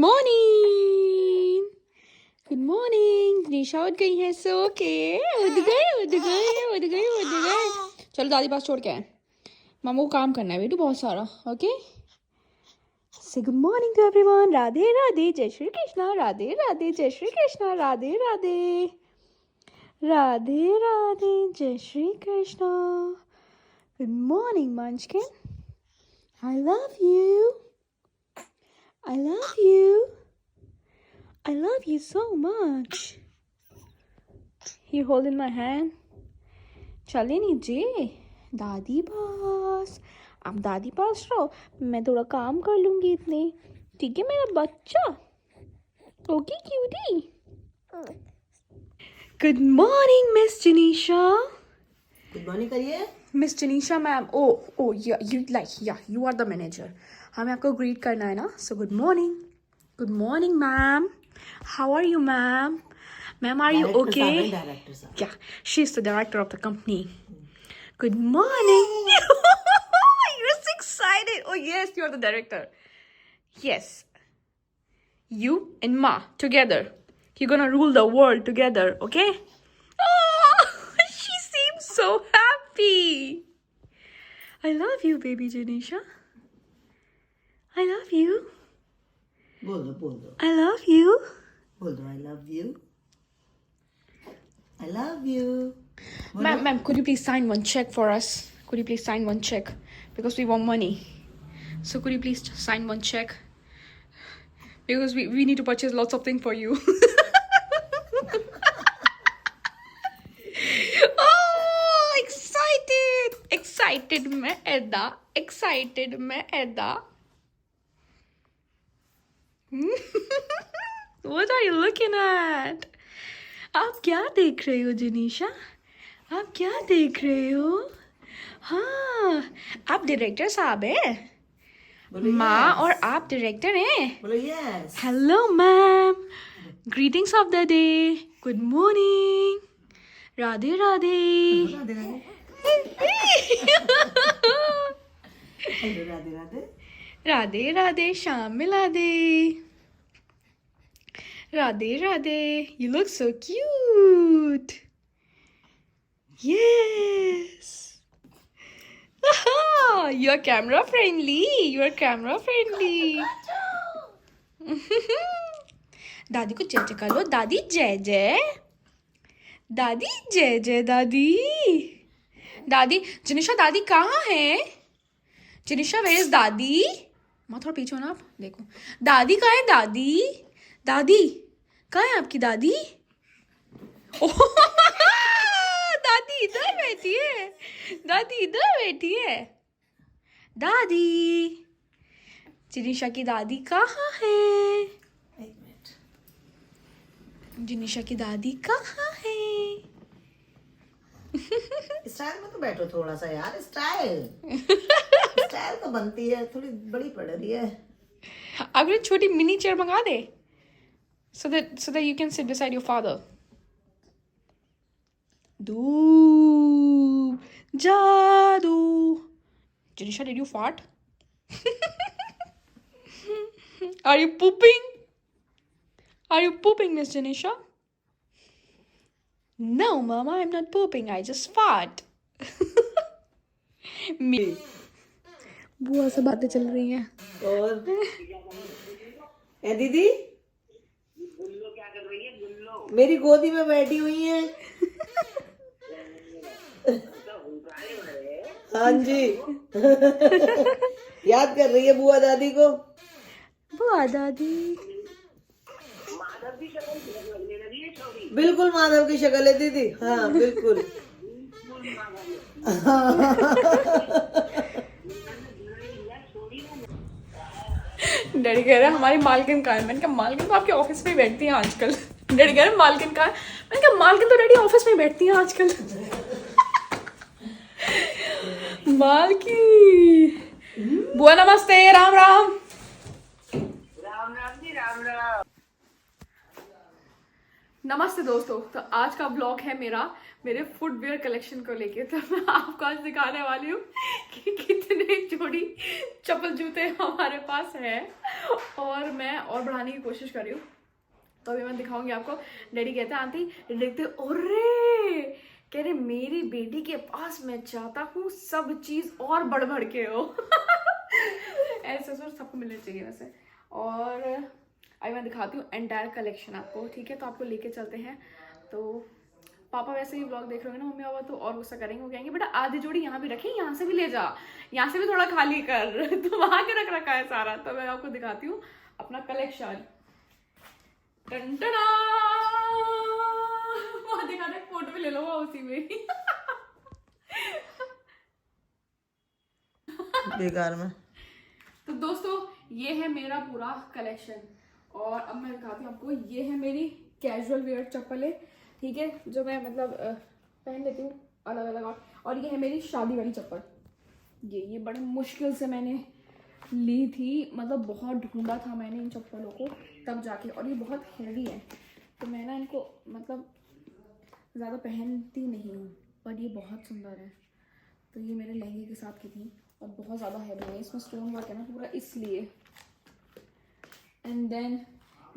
Morning, good morning. निशा उठ गई है सो के। उठ गए। चलो दादी पास छोड़ के आए। मामू को काम करना है बेटू बहुत सारा। Okay, say good morning to everyone. Radhe Radhe, जय श्री कृष्णा। राधे राधे, जय श्री कृष्णा। राधे राधे, राधे राधे, जय Shri Krishna. Good morning मंचकिन। I love you. I love you. I love you so much. You holding my hand? चले नीचे दादी पास। आप दादी पास रहो, मैं थोड़ा काम कर लूंगी इतने। ठीक है मेरा बच्चा। Okay cutie. Good morning miss Janisha. Good morning करिए miss Janisha ma'am. Oh you are the manager. हमें आपको ग्रीट करना है ना। So good morning ma'am. How are you ma'am? Ma'am are you okay? Yeah, she's the director of the company. Good morning. You're so excited. Oh yes, you're the director. Yes. You and Ma together. You're gonna rule the world together, okay? Oh, she seems so happy. I love you, baby Janisha. I love you. बोल दो I love you. बोल दो I love you. Ma'am, could you please sign one check for us? Could you please sign one check? Because we want money. So could you please sign one check? Because we need to purchase lots of things for you. Oh, excited मैं ऐदा. What are you looking at? आप क्या देख रहे हो जनीशा? आप क्या देख रहे हो? हाँ, आप डायरेक्टर साहब हैं। माँ और आप डायरेक्टर हैं। बोलो yes. Hello ma'am, greetings of the day. Good morning. Radhe Radhe. Radhe Radhe, शाम मिला दे। Radhe Radhe, you look so cute. Yes. You're camera friendly. दादी को जय जय कर लो। दादी जय जय। दादी जनिशा, दादी कहाँ है? जनिशा, वेयर इज दादी? माँ थोड़ा पीछे हो ना आप। देखो दादी कहाँ है? दादी कहाँ है आपकी दादी? ओह, दादी इधर बैठी है। दादी, जिनिशा की दादी कहाँ है? एक मिनट। जिनिशा की दादी कहाँ है? स्टाइल में तो बैठो थोड़ा सा यार। स्टाइल तो बनती है, थोड़ी बड़ी पड़ रही है। अगर छोटी मिनी चेयर मंगा दे, so that you can sit beside your father. Doom, jadoo. Janisha, did you fart? Are you pooping, Miss Janisha? No, Mama, I'm not pooping. I just fart. बुआ से बातें चल रही हैं। और ए दीदी, मेरी गोदी में बैठी हुई है। हाँ जी। याद कर रही है बुआ दादी को। बुआ दादी बिल्कुल माधव की शक्ल है दीदी। हाँ बिल्कुल। डैडी कह रहे हैं हमारी मालकिन कहाँ है? मैंने कहा मालकिन तो आपके ऑफिस में ही बैठती हैं आजकल। डैडी कह रहे हैं मालकिन कहाँ है? मैंने कहा मालकिन तो डैडी ऑफिस में ही बैठती हैं आजकल। मालकिन। बुआ नमस्ते। राम राम। नमस्ते दोस्तों। तो आज का ब्लॉग है मेरे फुटवेयर कलेक्शन को लेके। तो मैं आपको आज दिखाने वाली हूँ कि कितने जोड़ी चप्पल जूते हमारे पास है और मैं और बढ़ाने की कोशिश कर रही हूँ, तो अभी मैं दिखाऊंगी आपको। डैडी कहते हैं आंटी, देखते अरे कह रहे मेरी बेटी के पास मैं चाहता हूँ सब चीज और बढ़ बढ़ के हो। ऐसे सर सबको मिलना चाहिए वैसे। और अभी मैं दिखाती हूँ एंटायर कलेक्शन आपको, ठीक है? तो आपको लेके चलते हैं। तो पापा वैसे ही व्लॉग देख रहे होंगे ना, मम्मी पापा तो और गुस्सा करेंगे, वो कहेंगे बेटा आधी जोड़ी यहाँ भी रखी, यहाँ से भी ले जा, यहाँ से भी थोड़ा खाली कर। तो वहां के रख रखा है सारा। तो मैं आपको दिखाती हूँ अपना कलेक्शन। टंटना वहां दिखा दे, फोटो भी ले लो उसी में। बेकार में। तो दोस्तों ये है मेरा पूरा कलेक्शन। और अब मैं दिखाती हूँ आपको, ये है मेरी कैजुअल वेयर चप्पलें, ठीक है, जो मैं मतलब पहन लेती हूँ अलग अलग। और ये है मेरी शादी वाली चप्पल। ये बड़े मुश्किल से मैंने ली थी, मतलब बहुत ढूंढा था मैंने इन चप्पलों को तब जाके। और ये बहुत हैवी है, तो मैं ना इनको मतलब ज़्यादा पहनती नहीं हूँ, पर ये बहुत सुंदर है। तो ये मेरे लहंगे के साथ की थी और बहुत ज़्यादा हैवी है, इसमें स्टोन वर्क है ना पूरा, इसलिए। एंड देन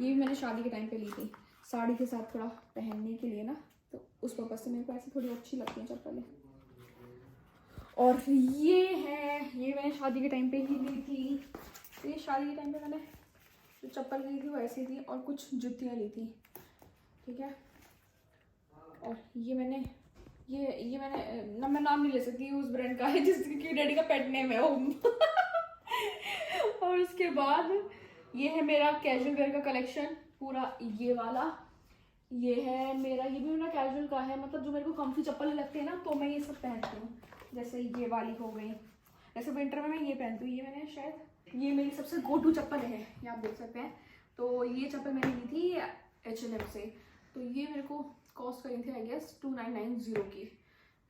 ये भी मैंने शादी के टाइम पे ली थी, साड़ी के साथ थोड़ा पहनने के लिए ना, तो उस पर्पज़ से मेरे को ऐसे थोड़ी अच्छी लगती हैं चप्पलें। और ये मैंने शादी के टाइम पे ही ली थी। तो ये शादी के टाइम पे मैंने जो चप्पल ली थी वो ऐसी थी, और कुछ जूतियाँ ली थी, ठीक है। और ये मैंने ना, मैं नाम नहीं ले सकती उस ब्रांड का है जिसकी डैडी का पेट नेम है वो। और उसके बाद ये है मेरा कैजुअल वेयर का कलेक्शन पूरा, ये वाला। ये है मेरा, ये भी मेरा कैजुअल का है, मतलब जो मेरे को कंफी चप्पल लगती है ना, तो मैं ये सब पहनती हूँ। जैसे ये वाली हो गई, जैसे विंटर में मैं ये पहनती हूँ। ये मैंने शायद, ये मेरी सबसे गो टू चप्पल है, ये आप देख सकते हैं। तो ये चप्पल मैंने ली थी H&M से, तो ये मेरे को कॉस्ट करी थी आई गेस 2990 की।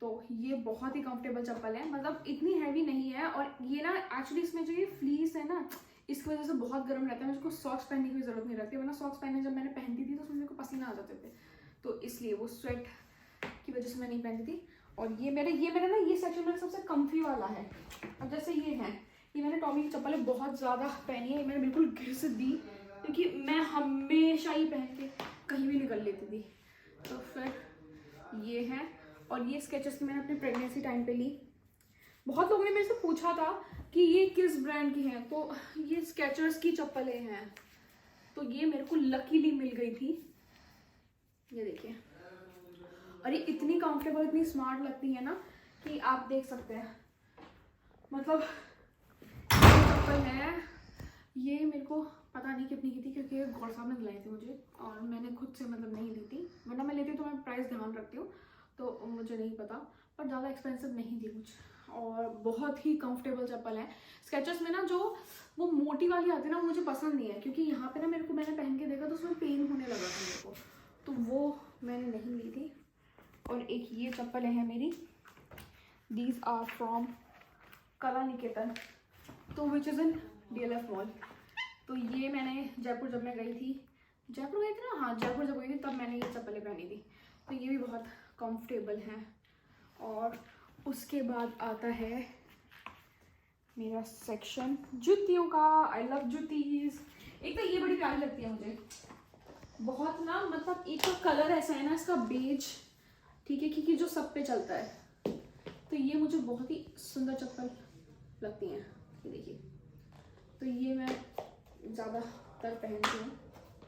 तो ये बहुत ही कंफर्टेबल चप्पल है, मतलब इतनी हैवी नहीं है। और ये ना एक्चुअली इसमें जो ये फ्लीस है ना, इसकी वजह से बहुत गर्म रहता है, मुझको सॉक्स पहनने की जरूरत नहीं रहती, वरना सॉक्स पहनने जब मैंने पहनती थी तो उसमें मेरे को पसीना आ जाते थे, तो इसलिए वो स्वेट की वजह से मैं नहीं पहनती थी। और ये मेरा ना ये सेक्शन मेरा सबसे कम्फी वाला है। अब जैसे ये है, ये मैंने टॉमी की चप्पलें बहुत ज़्यादा पहनी है, ये मैंने बिल्कुल घिर से दी, क्योंकि मैं हमेशा ही पहन के कहीं भी निकल लेती थी। तो फिर ये है, और ये स्केचेस मैंने अपने प्रेगनेंसी टाइम पे ली। बहुत लोगों ने मेरे से पूछा था कि ये किस ब्रांड की है, तो ये स्केचर्स की चप्पलें हैं। तो ये मेरे को लकीली मिल गई थी, ये देखिए। और ये इतनी कंफर्टेबल, इतनी स्मार्ट लगती है ना कि आप देख सकते हैं। मतलब ये चप्पल है, ये मेरे को पता नहीं कितनी की थी, क्योंकि गौर साहब ने दिलाई थी मुझे, और मैंने खुद से मतलब नहीं ली थी, वरना मैं लेती तो मैं प्राइस ध्यान रखती हूँ, तो मुझे नहीं पता, पर ज़्यादा एक्सपेंसिव नहीं थी कुछ। और बहुत ही कंफर्टेबल चप्पल है। स्केचर्स में ना जो वो मोटी वाली आती है ना, मुझे पसंद नहीं है, क्योंकि यहाँ पे ना मेरे को, मैंने पहन के देखा तो उसमें पेन होने लगा था मेरे को, तो वो मैंने नहीं ली थी। और एक ये चप्पलें हैं मेरी, दीज आर फ्रॉम कला निकेतन, तो which is in DLF mall. तो ये मैंने जयपुर जब मैं गई थी, जयपुर गई थी ना, हाँ जयपुर जब गई थी तब मैंने ये चप्पलें पहनी थी। तो ये भी बहुत कंफर्टेबल हैं। और उसके बाद आता है मेरा सेक्शन जूतियों का। I love juttis. एक तो ये बड़ी प्यारी लगती है मुझे बहुत ना, मतलब एक तो कलर ऐसा है ना इसका, बेज, ठीक है, क्योंकि जो सब पे चलता है। तो ये मुझे बहुत ही सुंदर चप्पल लगती हैं, ये देखिए। तो ये मैं ज़्यादातर पहनती हूँ।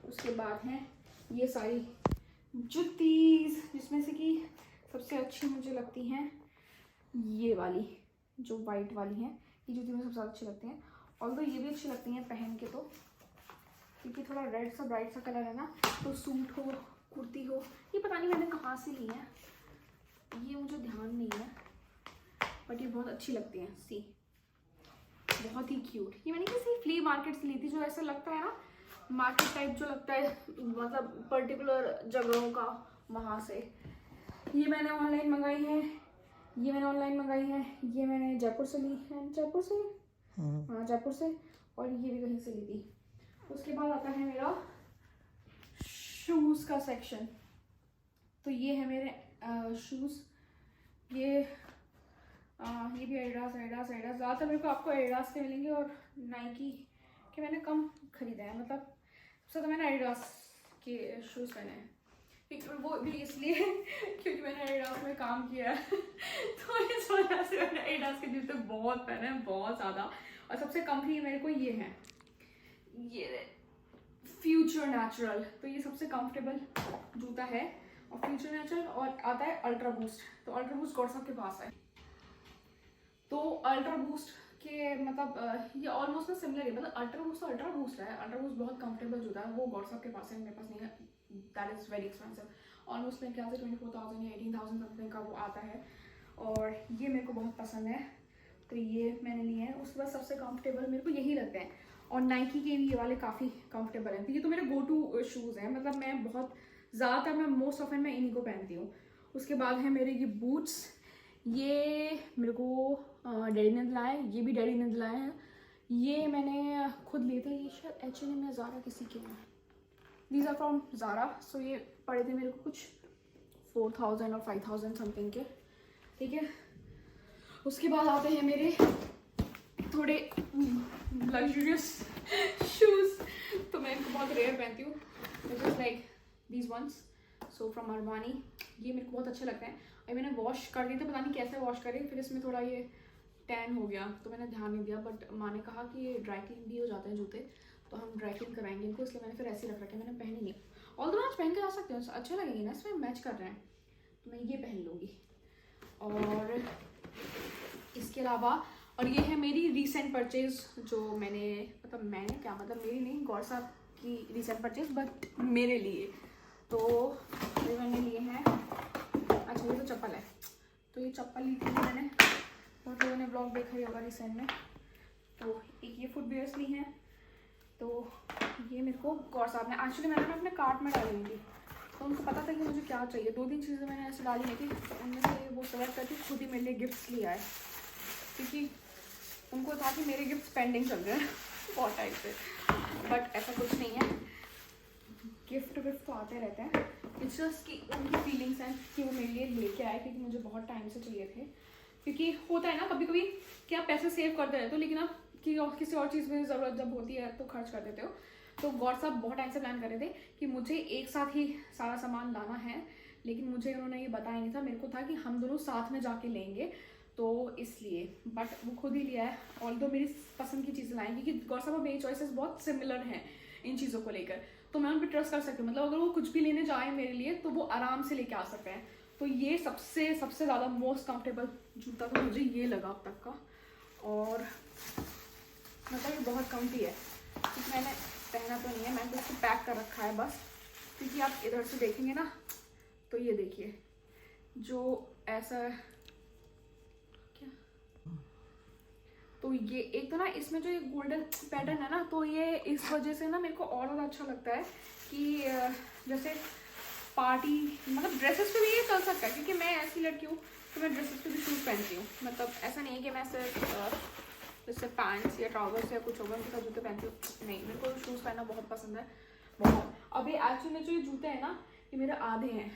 उसके बाद हैं ये सारी जूतीज, जिसमें से कि सबसे अच्छी मुझे लगती हैं ये वाली, जो वाइट वाली हैं। ये जूती मुझे सबसे ज़्यादा अच्छी लगती हैं। और तो ये भी अच्छी लगती हैं पहन के, तो क्योंकि थोड़ा रेड सा ब्राइट सा कलर है ना, तो सूट हो, कुर्ती हो, ये पता नहीं मैंने कहाँ से ली है, ये मुझे ध्यान नहीं है, बट ये बहुत अच्छी लगती हैं। सी, बहुत ही क्यूट। ये मैंने किसी फ्ली मार्केट से ली थी, जो ऐसा लगता है ना मार्केट टाइप जो लगता है, मतलब पर्टिकुलर जगहों का, वहाँ से। ये मैंने ऑनलाइन मंगाई है, ये मैंने ऑनलाइन मंगाई है, ये मैंने जयपुर से ली है, जयपुर से, हाँ जयपुर से। और ये भी कहीं से ली थी। उसके बाद आता है मेरा शूज़ का सेक्शन। तो ये है मेरे शूज़। ये ये भी एडिडास एडिडास एडिडास, ज़्यादातर मेरे को आपको एडिडास के मिलेंगे और नाइकी के मैंने कम खरीदे हैं, मतलब सबसे तो मैंने एडिडास के शूज़ पहने हैं, वो भी इसलिए क्योंकि मैंने एडिडास में काम किया है तो इस वजह से मैंने एडिडास के जूते बहुत पहने हैं, बहुत ज़्यादा। और सबसे कम्फी मेरे को ये हैं, ये फ्यूचर नेचुरल, तो ये सबसे कंफर्टेबल जूता है। और फ्यूचर नेचुरल और आता है अल्ट्रा बूस्ट, तो अल्ट्रा बूस्ट गॉडसप के पास है, तो अल्ट्रा बूस्ट के मतलब ये ऑलमोस्ट ना सिमिलर है, मतलब अल्ट्रा बूस्ट तो अल्ट्रा बूस्ट है, अल्ट्रा बूस्ट बहुत कंफर्टेबल जूता है, वो गॉडसप के पास है, मेरे पास नहीं है, that is very expensive, almost मेरे ख्याल से 24,000 या 18,000 समथिंग का वो आता है, और ये मेरे को बहुत पसंद है, तो ये मैंने लिए हैं। उसके बाद सबसे कंफर्टेबल मेरे को यही लगते हैं, और नाइकी के भी ये वाले काफ़ी कंफर्टेबल हैं, तो ये तो मेरे गो टू शूज़ हैं, मतलब मैं बहुत ज़्यादातर मैं मोस्ट ऑफन मैं इन्हीं को पहनती हूँ। उसके बाद है मेरे ये बूट्स, ये मेरे को डैडी ने दिलाए, ये भी डैडी ने दिलाए हैं, ये मैंने खुद लिए थे, ये शायद H&M या ज़ारा किसी के हैं, दीज आर फ्रॉम ज़ारा, सो ये पड़े थे मेरे को कुछ 4,000 और 5,000 समथिंग के, ठीक है। उसके बाद आते हैं मेरे थोड़े लग्जरियस शूज़, तो मैं इनको बहुत रेयर पहनती हूँ, just like these once, so from Armani, ये मेरे को बहुत अच्छे लगते हैं, और मैंने वॉश कर दिए थे, पता नहीं कैसे वॉश करें, फिर इसमें थोड़ा ये टैन हो गया तो मैंने ध्यान नहीं दिया, बट माँ ने कहा कि ये ड्राई क्लीन भी हो जाते हैं जूते, तो हम ड्राई क्लीन कराएंगे इनको, इसलिए मैंने फिर ऐसे ही रख रखे, मैंने पहने नहीं, और तो मैं आज पहन के जा सकती हूँ, अच्छे लगेंगे ना, इसमें मैच कर रहे हैं, तो मैं ये पहन लूँगी। और इसके अलावा, और ये है मेरी रीसेंट परचेज, जो मैंने क्या मतलब मेरी नहीं, गौर साहब की रीसेंट परचेज, बट मेरे लिए, तो ये मैंने लिए हैं, अच्छा ये तो चप्पल है, तो ये चप्पल ली थी मैंने, बहुत लोगों ने ब्लॉग देखा ही होगा रिसेंट में, तो एक ये फुटवेयर्स ली हैं, तो ये मेरे को गौर साहब ने एक्चुअली मैंने अपने कार्ट में डाली हुई थी, तो उनको पता था कि मुझे क्या चाहिए, 2-3 चीज़ें मैंने ऐसे डाली नहीं थी, तो उनमें से वो सेलेक्ट करके खुद ही मेरे लिए गिफ्ट्स लिया है, क्योंकि उनको था कि मेरे गिफ्ट्स पेंडिंग चल रहे हैं बहुत टाइम से, बट ऐसा कुछ नहीं है, गिफ्ट तो आते रहते हैं, इट्स जस्ट कि उनकी फीलिंग्स हैं कि वो मेरे लिए लेके आए, क्योंकि मुझे बहुत टाइम से चाहिए थे, क्योंकि होता है ना कभी कभी कि आप पैसे सेव करते रहते हो, लेकिन आप किसी और चीज़ में ज़रूरत जब होती है तो खर्च कर देते हो, तो गौर साहब बहुत टाइम से प्लान कर रहे थे कि मुझे एक साथ ही सारा सामान लाना है, लेकिन मुझे उन्होंने ये बताया नहीं था, मेरे को था कि हम दोनों साथ में जाके लेंगे, तो इसलिए, बट वो खुद ही लिया है, ऑल्दो मेरी पसंद की चीज़ें लाएंगी, क्योंकि गौर साहब और मेरी चॉइसेस बहुत सिमिलर हैं इन चीज़ों को लेकर, तो मैं उन पर ट्रस्ट कर सकती हूँ, मतलब अगर वो कुछ भी लेने जाए मेरे लिए तो वो आराम से लेके आ सकते हैं, तो ये सबसे ज़्यादा मोस्ट कंफर्टेबल जूता तो मुझे ये लगा अब तक का, और मतलब ये बहुत कम्फी है, क्योंकि मैंने पहना तो नहीं है, मैंने तो इसको पैक कर रखा है बस, क्योंकि आप इधर से देखेंगे ना, तो ये देखिए जो ऐसा क्या, तो ये एक तो ना इसमें जो ये गोल्डन पैटर्न है ना, तो ये इस वजह से ना मेरे को और ज़्यादा अच्छा लगता है कि जैसे पार्टी मतलब ड्रेसेस पे भी ये चल सकता है, क्योंकि मैं ऐसी लड़की हूँ तो मैं ड्रेसेस पे भी शूज़ पहनती हूँ, मतलब ऐसा नहीं है कि मैं सिर्फ जैसे पैंट्स या ट्राउजर्स या कुछ होगा उनके साथ जूते पहनती हूँ, नहीं, मेरे को शूज़ पहनना बहुत पसंद है, बहुत। अभी एक्चुअली जो ये जूते हैं ना, ये मेरे आधे हैं,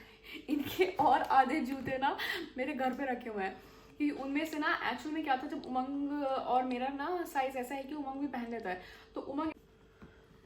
इनके और आधे जूते ना मेरे घर पे रखे हुए हैं, कि उनमें से ना एक्चुअली में क्या था, जब उमंग और मेरा ना साइज़ ऐसा है कि उमंग भी पहन लेता है, तो उमंग,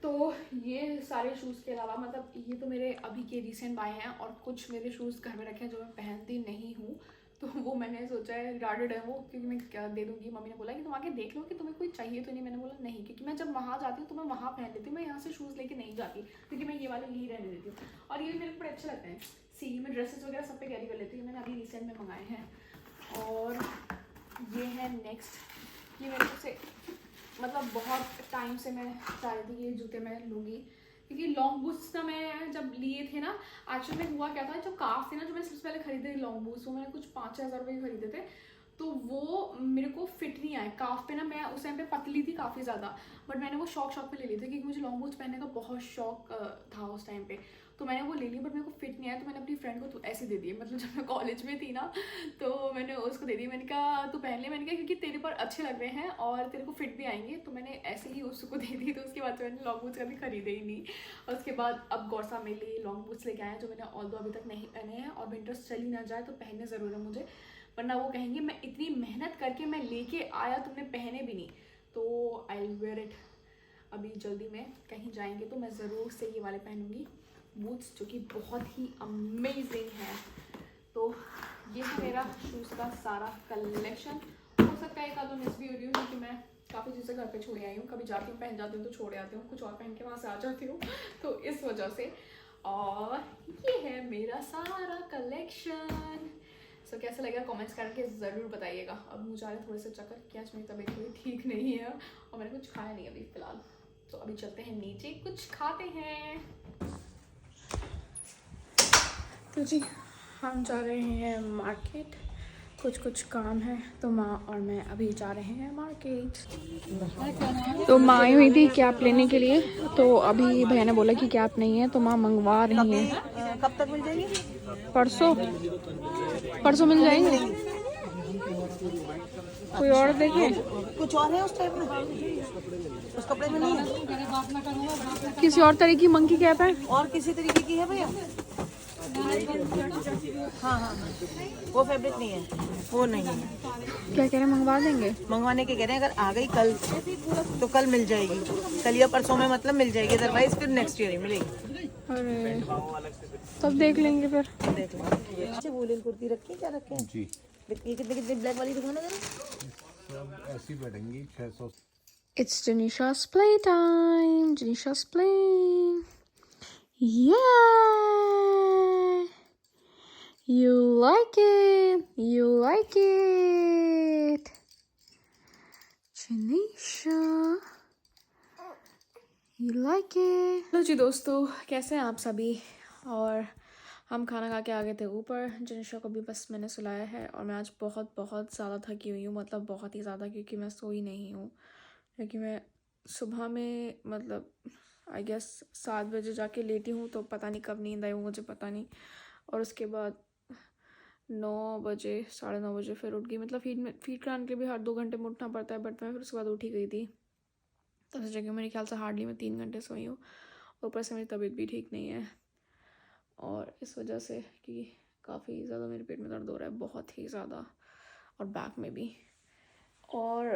तो ये सारे शूज़ के अलावा मतलब ये तो मेरे अभी के रिसेंट बाय हैं, और कुछ मेरे शूज़ घर में रखे हैं जो मैं पहनती नहीं हूँ, तो वो मैंने सोचा है गार्डेड है वो, क्योंकि मैं क्या दे दूँगी, मम्मी ने बोला कि तुम आके देख लो कि तुम्हें कोई चाहिए तो नहीं, मैंने बोला नहीं, क्योंकि मैं जब वहाँ जाती हूँ तो मैं वहाँ पहन लेती हूँ, मैं यहाँ से शूज़ लेके नहीं जाती, क्योंकि मैं ये वाले यही रहने देती हूँ, और ये मेरे को बड़े अच्छे लगते हैं, सी में ड्रेसेस वगैरह सब पे कैरी कर लेती हूँ, मैंने अभी रिसेंट में मंगाए हैं। और ये है नेक्स्ट, ये मेरे से मतलब बहुत टाइम से मैं चाह रही थी ये जूते मैं लूँगी, क्योंकि लॉन्ग बूट्स ना मैं जब लिए थे ना, एक्चुअली में हुआ क्या था, जो काफ थे ना जो मैंने सबसे पहले खरीदे थे लॉन्ग बूट्स, वो मैंने कुछ 5-6 हज़ार रुपये खरीदे थे, तो वो मेरे को फिट नहीं आए काफ पे ना, मैं उस टाइम पे पतली थी काफ़ी ज़्यादा, बट मैंने वो शौक पे ले लिए थे, क्योंकि मुझे लॉन्ग बूट्स पहनने का बहुत शौक था उस टाइम पे, तो मैंने वो ले ली, बट मेरे को फिट नहीं आया, तो मैंने अपनी फ्रेंड को तो ऐसे दे दिए, मतलब जब मैं कॉलेज में थी ना, तो मैंने उसको दे दिए, मैंने कहा तू पहन ले, मैंने कहा क्योंकि तेरे पर अच्छे लग रहे हैं और तेरे को फिट भी आएंगे, तो मैंने ऐसे ही उसको दे दी, तो उसके बाद मैंने लॉन्ग बूट्स कभी खरीदे ही नहीं, और उसके बाद अब गौर साहब मेरे लिए लॉन्ग बूट्स लेके आए हैं, जो मैंने ऑल्दो अभी तक नहीं पहने हैं, और विंटर्स चली ना जाए तो पहनने ज़रूर है मुझे, वरना वो कहेंगे मैं इतनी मेहनत करके मैं लेके आया, तुमने पहने भी नहीं। तो आई विल वेयर इट। अभी जल्दी में कहीं जाएंगे तो मैं ज़रूर से ये वाले पहनूंगी बूट्स, जो कि बहुत ही अमेजिंग है। तो ये है मेरा शूज़ का सारा कलेक्शन। हो सकता है एक आध मिस भी हो रही हूँ, क्योंकि मैं काफ़ी चीज़ें घर पे छोड़ आई हूँ। कभी जाती हूँ पहन जाती हूँ तो छोड़ आती हूँ, कुछ और पहन के वहाँ से आ जाती हूँ, तो इस वजह से। और ये है मेरा सारा कलेक्शन। सो कैसा लगा कमेंट्स करके ज़रूर बताइएगा। अब मुझे आ रहे थोड़े से चक्कर, क्या आज मेरी तबीयत थोड़ी ठीक नहीं है और मैंने कुछ खाया नहीं अभी फ़िलहाल। तो अभी चलते हैं नीचे, कुछ खाते हैं। तो जी हम जा रहे हैं मार्केट, कुछ काम है, तो माँ और मैं अभी जा रहे हैं मार्केट। तो माँ आई हुई थी कैप लेने के लिए, तो अभी भैया ने बोला कि कैप नहीं है, तो माँ मंगवा रही हैं। कब तक मिल जाएगी? परसों मिल जाएंगे। कोई और देखे? कुछ और है उस टाइप में? उस कपड़े में नहीं है? किसी और तरह की मंकी कैप है? और किसी तरीके की है भैया? हाँ हाँ, वो फैब्रिक नहीं है, वो नहीं है। क्या कह रहे हैं, मंगवा देंगे? मंगवाने के कह रहे हैं, अगर आ गई कल तो कल मिल जाएगी, कल या परसों में मतलब मिल जाएगी, अदरवाइज फिर नेक्स्ट ईयर ही मिलेगी। अरे तब देख लेंगे फिर। देख लो। अच्छा वूलन कुर्ती रखी है, क्या रखे हैं जी? ये कितने कितने ब्लैक वाली दिखाना जरा। ऐसी बैठेंगी 600। It's Janisha's playtime. Janisha's playing. Yeah. You like it. You like it. Janisha. You like it. Hello जी दोस्तों, कैसे हैं आप सभी? और हम खाना खा के आ गए थे ऊपर। जनिशा को भी बस मैंने सुलाया है और मैं आज बहुत बहुत ज़्यादा थकी हुई हूँ, मतलब बहुत ही ज़्यादा, क्योंकि मैं सोई नहीं हूँ। क्योंकि मैं सुबह में मतलब आई गेस 7 बजे जाके लेटी हूँ, तो पता नहीं कब नींद आई वो मुझे पता नहीं। और उसके बाद 9 बजे 9:30 बजे फिर उठ गई। मतलब फीड कराने के लिए भी हर 2 घंटे में उठना पड़ता है, बट मैं फिर उसके बाद उठ ही गई थी। तब से जगह मेरे ख्याल से हार्डली मैं 3 घंटे सोई हूँ। ऊपर से मेरी तबीयत भी ठीक नहीं है, और इस वजह से कि काफ़ी ज़्यादा मेरे पेट में दर्द हो रहा है, बहुत ही ज़्यादा, और बैक में भी। और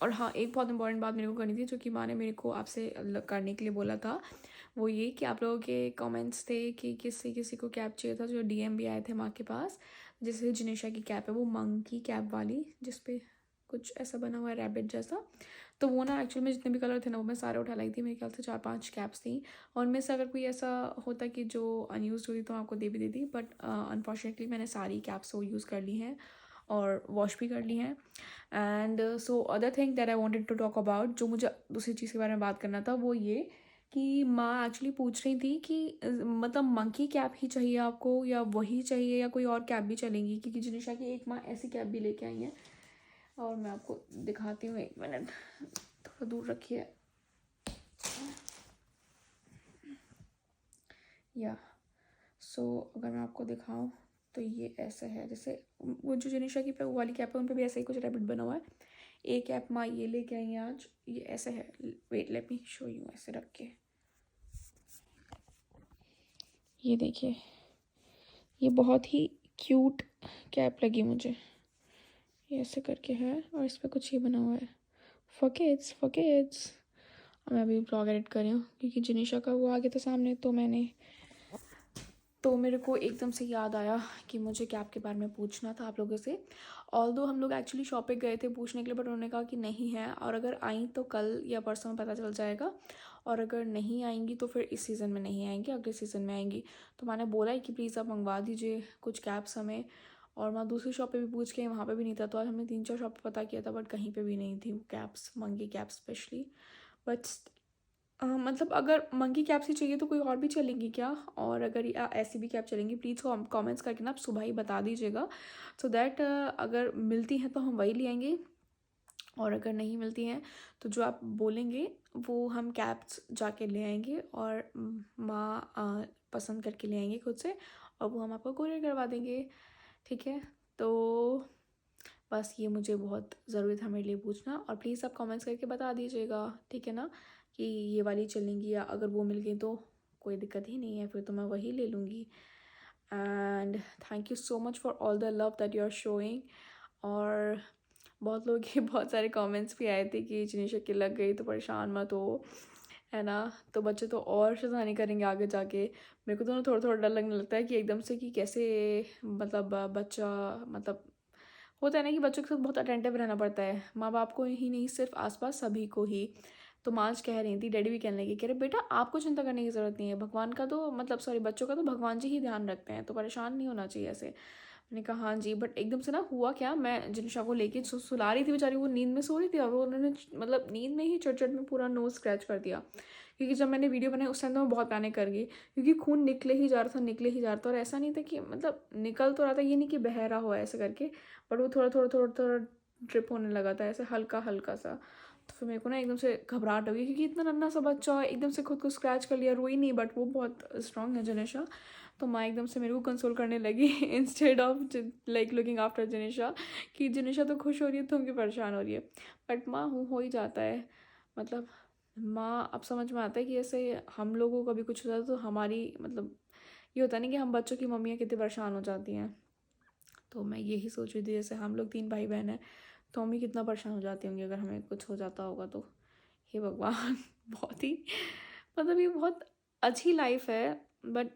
हाँ, एक बहुत इंपॉर्टेंट बात मेरे को करनी थी, जो कि माँ ने मेरे को आपसे करने के लिए बोला था। वो ये कि आप लोगों के कमेंट्स थे कि किसी को कैप चाहिए था, जो डीएम भी आए थे माँ के पास। जैसे जनिशा की कैप है, वो मंकी कैप वाली, जिसपे कुछ ऐसा बना हुआ है रैबिट जैसा। तो वो ना एक्चुअल में जितने भी कलर थे ना, वो मैं सारे उठा लाई थी। मेरे ख्याल से 4-5 कैप्स थी, और उनमें से अगर कोई ऐसा होता कि जो अनयूज हुई तो आपको दे भी देती, बट अनफॉर्चुनेटली मैंने सारी कैप्स वो यूज़ कर ली हैं और वॉश भी कर ली हैं। And so other thing that I wanted to talk about, जो मुझे दूसरी चीज़ के बारे में बात करना था, वो ये कि माँ एक्चुअली पूछ रही थी कि मतलब मंकी कैप ही चाहिए आपको, या वही चाहिए, या कोई और कैप भी चलेंगी, क्योंकि जनिशा की एक माँ ऐसी कैप भी लेके आई हैं। और मैं आपको दिखाती हूँ, 1 मिनट, थोड़ा दूर रखिए। या सो अगर मैं आपको दिखाऊं तो ये ऐसा है, जैसे वो जो जनिशा की वाली कैप है उन पर भी ऐसा ही कुछ रैबिट बना हुआ है। एक कैप माँ ये लेके आई हैं आज, ये ऐसा है। Wait let me show you, ऐसे रख के, ये देखिए, ये बहुत ही क्यूट कैप लगी मुझे। ये ऐसे करके है और इस पर कुछ ये बना हुआ है, फॉर किड्स। मैं अभी ब्लॉग एडिट कर रही हूँ, क्योंकि जनिशा का वो आ गया था सामने, तो मेरे को एकदम से याद आया कि मुझे कैप के बारे में पूछना था आप लोगों से। ऑल्दो हम लोग एक्चुअली शॉप पे गए थे पूछने के लिए, बट उन्होंने कहा कि नहीं है, और अगर आई तो कल या परसों में पता चल जाएगा, और अगर नहीं आएंगी तो फिर इस सीज़न में नहीं आएंगी, अगले सीज़न में आएंगी। तो मैंने बोला है कि प्लीज़ आप मंगवा दीजिए कुछ कैप्स हमें। और मैं दूसरी शॉप पे भी पूछ के, वहाँ पे भी नहीं था। तो आज हमने 3-4 शॉप पे पता किया था, बट कहीं पे भी नहीं थी वो caps, monkey caps specially. But मतलब अगर मंकी कैप्स ही चाहिए तो कोई और भी चलेंगी क्या? और अगर ऐसी भी कैप चलेंगी, प्लीज़ कमेंट्स करके ना आप सुबह ही बता दीजिएगा, सो दैट अगर मिलती हैं तो हम वही ले आएंगे, और अगर नहीं मिलती हैं तो जो आप बोलेंगे वो हम कैप्स जाके ले आएंगे, और माँ पसंद करके ले आएंगे खुद से, और वो हम आपको कोरियर करवा देंगे, ठीक है? तो बस ये मुझे बहुत ज़रूरी था मेरे लिए पूछना, और प्लीज़ आप कमेंट्स करके बता दीजिएगा, ठीक है ना, कि ये वाली चलेंगी, या अगर वो मिल गई तो कोई दिक्कत ही नहीं है, फिर तो मैं वही ले लूँगी। And thank you so much for all the love that you are showing. और बहुत लोग के बहुत सारे कमेंट्स भी आए थे कि जिनिशा की लग गई तो परेशान मत हो, है ना। तो बच्चे तो और शैतानी करेंगे आगे जाके। मेरे को तो ना थोड़ा थोड़ा डर लगने लगता है कि एकदम से कि कैसे मतलब बच्चा मतलब होता है ना कि बच्चों के साथ बहुत अटेंटिव रहना पड़ता है, माँ बाप को ही नहीं सिर्फ आसपास सभी को ही। तो माँ आज कह रही थी, डैडी भी कहने लगे, कह रहे बेटा आपको चिंता करने की ज़रूरत नहीं है, भगवान का तो मतलब सॉरी बच्चों का तो भगवान जी ही ध्यान रखते हैं, तो परेशान नहीं होना चाहिए ऐसे। मैंने कहा हाँ जी। बट एकदम से ना हुआ क्या, मैं जिनिशा को लेके सुला रही थी, बेचारी वो नींद में सो रही थी और वो उन्होंने मतलब नींद में ही चट में पूरा नोज स्क्रैच कर दिया। क्योंकि जब मैंने वीडियो बनाई उस टाइम तो मैं बहुत पैनिक कर गई, क्योंकि खून निकले ही जा रहा था निकले ही जा रहा था। और ऐसा नहीं था कि मतलब निकल तो रहा था, ये नहीं कि बह रहा हो ऐसे करके, बट वो थोड़ा थोड़ा थोड़ा थोड़ा ड्रिप होने लगा था ऐसे हल्का हल्का सा। तो फिर मेरे को ना एकदम से घबराहट हो गई, क्योंकि इतना नन्हा सा बच्चा एकदम से खुद को स्क्रैच कर लिया। रोई नहीं बट वो बहुत स्ट्रांग है जनेशा। तो माँ एकदम से मेरे को कंसोल करने लगी instead of like looking after Janesha, कि जनेशा तो खुश हो रही है तुम क्यों परेशान हो रही है। बट माँ हो ही जाता है, मतलब माँ अब समझ में आता है कि ऐसे हम लोगों को कभी कुछ होता है तो हमारी मतलब ये होता है ना कि हम बच्चों की मम्मियाँ कितनी परेशान हो जाती हैं। तो मैं यही सोच रही थी जैसे हम लोग 3 भाई बहन हैं, तो मम्मी कितना परेशान हो जाती होंगी अगर हमें कुछ हो जाता होगा तो। हे भगवान बहुत ही मतलब ये बहुत अच्छी लाइफ है, बट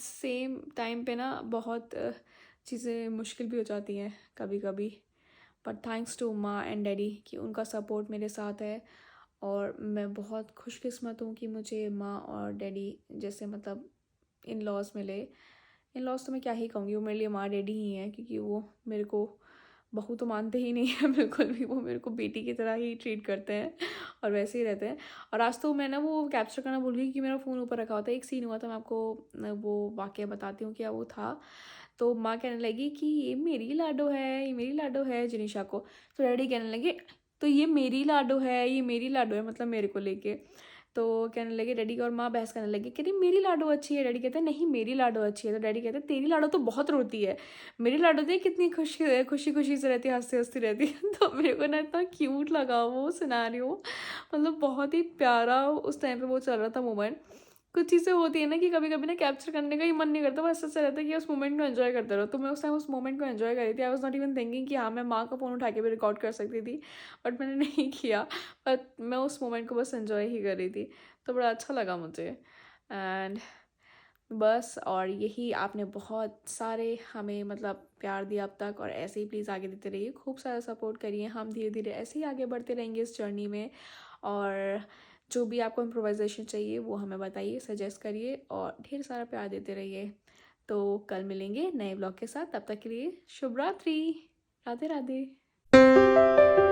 सेम टाइम पे ना बहुत चीज़ें मुश्किल भी हो जाती हैं कभी कभी। बट थैंक्स टू माँ एंड डैडी कि उनका सपोर्ट मेरे साथ है। और मैं बहुत खुशकिस्मत हूँ कि मुझे माँ और डैडी जैसे मतलब इन लॉज मिले। इन लॉज तो मैं क्या ही कहूँगी, वो मेरे लिए माँ डैडी ही हैं, क्योंकि वो मेरे को बहू तो मानते ही नहीं है बिल्कुल भी, वो मेरे को बेटी की तरह ही ट्रीट करते हैं और वैसे ही रहते हैं। और आज तो मैं ना वो कैप्चर करना भूल गई कि मेरा फ़ोन ऊपर रखा होता है। एक सीन हुआ था, मैं आपको वो वाक़या बताती हूँ क्या वो था। तो माँ कहने लगी कि ये मेरी लाडो है, ये मेरी लाडो है जिनिशा को। तो डैडी कहने लगे तो ये मेरी लाडो है, ये मेरी लाडो है, मतलब मेरे को लेके। तो कहने लगे डैडी और माँ बहस करने लगे, कहती मेरी लाडो अच्छी है। डैडी कहते हैं नहीं मेरी लाडो अच्छी है। तो डैडी कहते हैं तेरी लाडो तो बहुत रोती है, मेरी लाडो देख कितनी खुशी खुशी खुशी से रहती है, हंसती हंसती रहती है। तो मेरे को ना इतना क्यूट लगा वो सिनेरियो, मतलब बहुत ही प्यारा उस टाइम पे वो चल रहा था मोमेंट। कुछ चीज़ें होती है ना कि कभी कभी ना कैप्चर करने का ही मन नहीं करता, बस ऐसा रहता है कि उस मोमेंट को एंजॉय करते रहो। तो मैं उस टाइम उस मोमेंट को एंजॉय कर रही थी। I was not even thinking कि हाँ मैं माँ का फ़ोन उठा के भी रिकॉर्ड कर सकती थी, बट मैंने नहीं किया। बट मैं उस मोमेंट को बस एंजॉय ही कर रही थी, तो बड़ा अच्छा लगा मुझे। एंड बस और यही आपने बहुत सारे हमें मतलब प्यार दिया अब तक, और ऐसे ही प्लीज़ आगे देते रहिए, खूब सारा सपोर्ट करिए। हम धीरे धीरे ऐसे ही आगे बढ़ते रहेंगे इस जर्नी में। और जो भी आपको इम्प्रोवाइजेशन चाहिए वो हमें बताइए, सजेस्ट करिए और ढेर सारा प्यार देते रहिए। तो कल मिलेंगे नए ब्लॉग के साथ, तब तक के लिए शुभ रात्रि, राधे राधे।